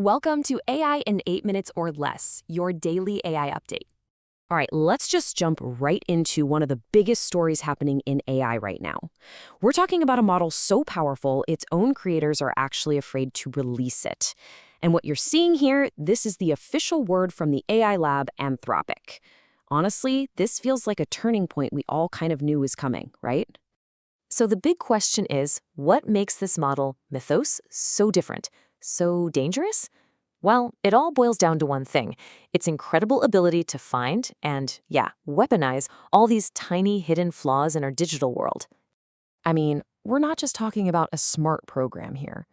Welcome to AI in 8 minutes or less, your daily AI update. All right, let's just jump right into one of the biggest stories happening in AI right now. We're talking about a model so powerful, its own creators are actually afraid to release it. And what you're seeing here, this is the official word from the AI lab Anthropic. Honestly, this feels like a turning point we all kind of knew was coming, right? So the big question is, what makes this model, Mythos, so different, so dangerous? Well, it all boils down to one thing: its incredible ability to find and, weaponize all these tiny hidden flaws in our digital world. I mean, we're not just talking about a smart program here.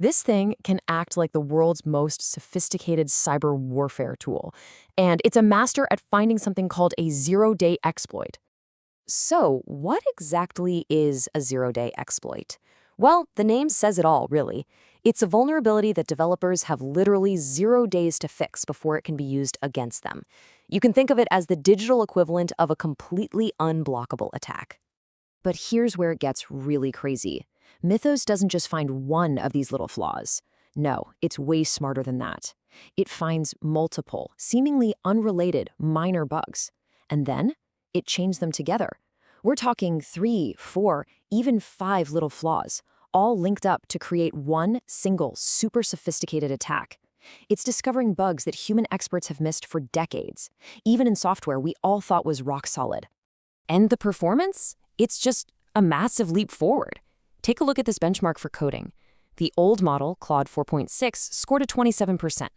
This thing can act like the world's most sophisticated cyber warfare tool, and it's a master at finding something called a zero-day exploit. So, what exactly is a zero-day exploit? Well, the name says it all, really. It's a vulnerability that developers have literally 0 days to fix before it can be used against them. You can think of it as the digital equivalent of a completely unblockable attack. But here's where it gets really crazy. Mythos doesn't just find one of these little flaws. No, it's way smarter than that. It finds multiple, seemingly unrelated, minor bugs. And then it chains them together. We're talking 3, 4, even 5 little flaws, all linked up to create one single, super sophisticated attack. It's discovering bugs that human experts have missed for decades, even in software we all thought was rock solid. And the performance? It's just a massive leap forward. Take a look at this benchmark for coding. The old model, Claude 4.6, scored a 27%.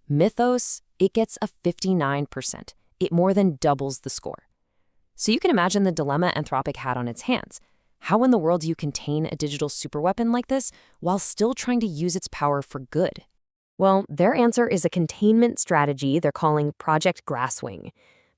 Mythos, it gets a 59%. It more than doubles the score. So you can imagine the dilemma Anthropic had on its hands. How in the world do you contain a digital superweapon like this while still trying to use its power for good? Well, their answer is a containment strategy they're calling Project Grasswing.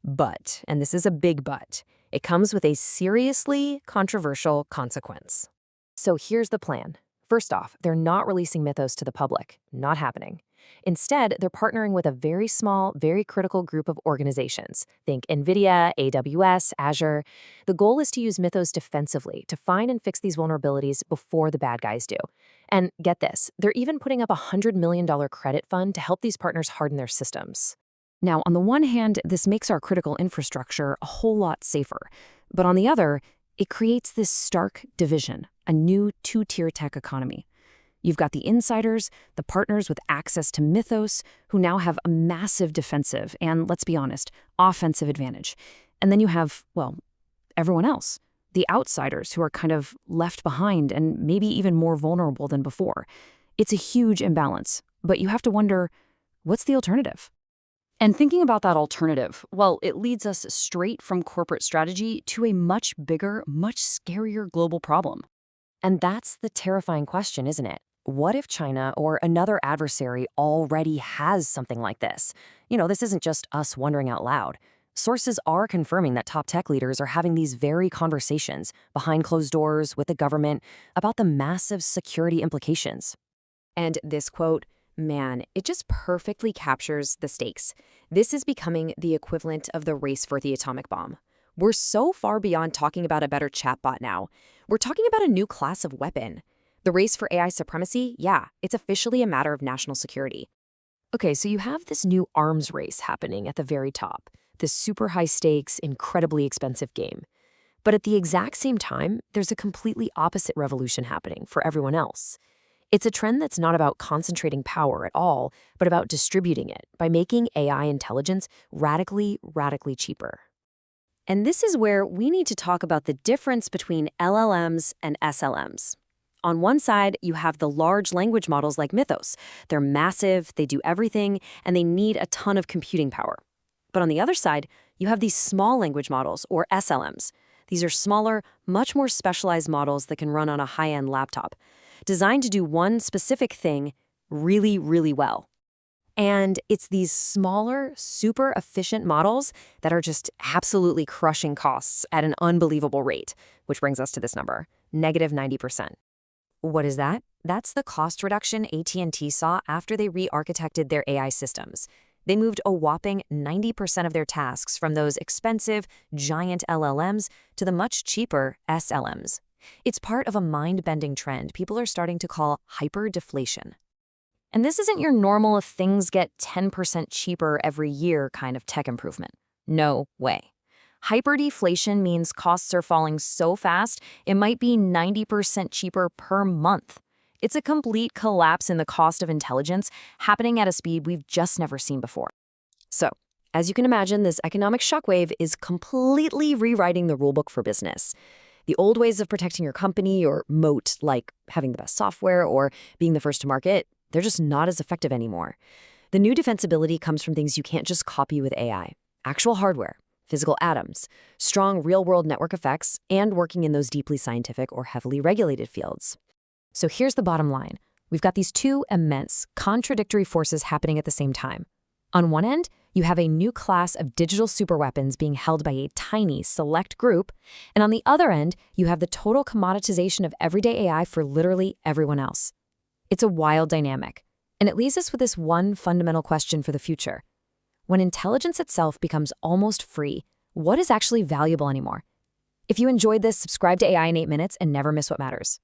But, and this is a big but, it comes with a seriously controversial consequence. So here's the plan. First off, they're not releasing Mythos to the public. Not happening. Instead, they're partnering with a very small, very critical group of organizations. Think NVIDIA, AWS, Azure. The goal is to use Mythos defensively to find and fix these vulnerabilities before the bad guys do. And get this, they're even putting up a $100 million credit fund to help these partners harden their systems. Now, on the one hand, this makes our critical infrastructure a whole lot safer. But on the other, it creates this stark division, a new two-tier tech economy. You've got the insiders, the partners with access to Mythos, who now have a massive defensive and, let's be honest, offensive advantage. And then you have, well, everyone else, the outsiders who are kind of left behind and maybe even more vulnerable than before. It's a huge imbalance, but you have to wonder, what's the alternative? And thinking about that alternative, well, it leads us straight from corporate strategy to a much bigger, much scarier global problem. And that's the terrifying question, isn't it? What if China or another adversary already has something like this? This isn't just us wondering out loud. Sources are confirming that top tech leaders are having these very conversations behind closed doors with the government about the massive security implications. And this quote, man, it just perfectly captures the stakes. This is becoming the equivalent of the race for the atomic bomb. We're so far beyond talking about a better chatbot now. We're talking about a new class of weapon. The race for AI supremacy, it's officially a matter of national security. Okay, so you have this new arms race happening at the very top, this super high stakes, incredibly expensive game. But at the exact same time, there's a completely opposite revolution happening for everyone else. It's a trend that's not about concentrating power at all, but about distributing it by making AI intelligence radically, radically cheaper. And this is where we need to talk about the difference between LLMs and SLMs. On one side, you have the large language models like Mythos. They're massive, they do everything, and they need a ton of computing power. But on the other side, you have these small language models, or SLMs. These are smaller, much more specialized models that can run on a high-end laptop, designed to do one specific thing really, really well. And it's these smaller, super efficient models that are just absolutely crushing costs at an unbelievable rate, which brings us to this number, -90%. What is that? That's the cost reduction AT&T saw after they re-architected their AI systems. They moved a whopping 90% of their tasks from those expensive, giant LLMs to the much cheaper SLMs. It's part of a mind-bending trend people are starting to call hyper-deflation. And this isn't your normal things get 10% cheaper every year kind of tech improvement. No way. Hyperdeflation means costs are falling so fast, it might be 90% cheaper per month. It's a complete collapse in the cost of intelligence happening at a speed we've just never seen before. So, as you can imagine, this economic shockwave is completely rewriting the rulebook for business. The old ways of protecting your company or moat, like having the best software or being the first to market, they're just not as effective anymore. The new defensibility comes from things you can't just copy with AI. Actual hardware, physical atoms, strong real-world network effects, and working in those deeply scientific or heavily regulated fields. So here's the bottom line. We've got these two immense, contradictory forces happening at the same time. On one end, you have a new class of digital superweapons being held by a tiny, select group, and on the other end, you have the total commoditization of everyday AI for literally everyone else. It's a wild dynamic, and it leaves us with this one fundamental question for the future. When intelligence itself becomes almost free, what is actually valuable anymore? If you enjoyed this, subscribe to AI in 8 minutes and never miss what matters.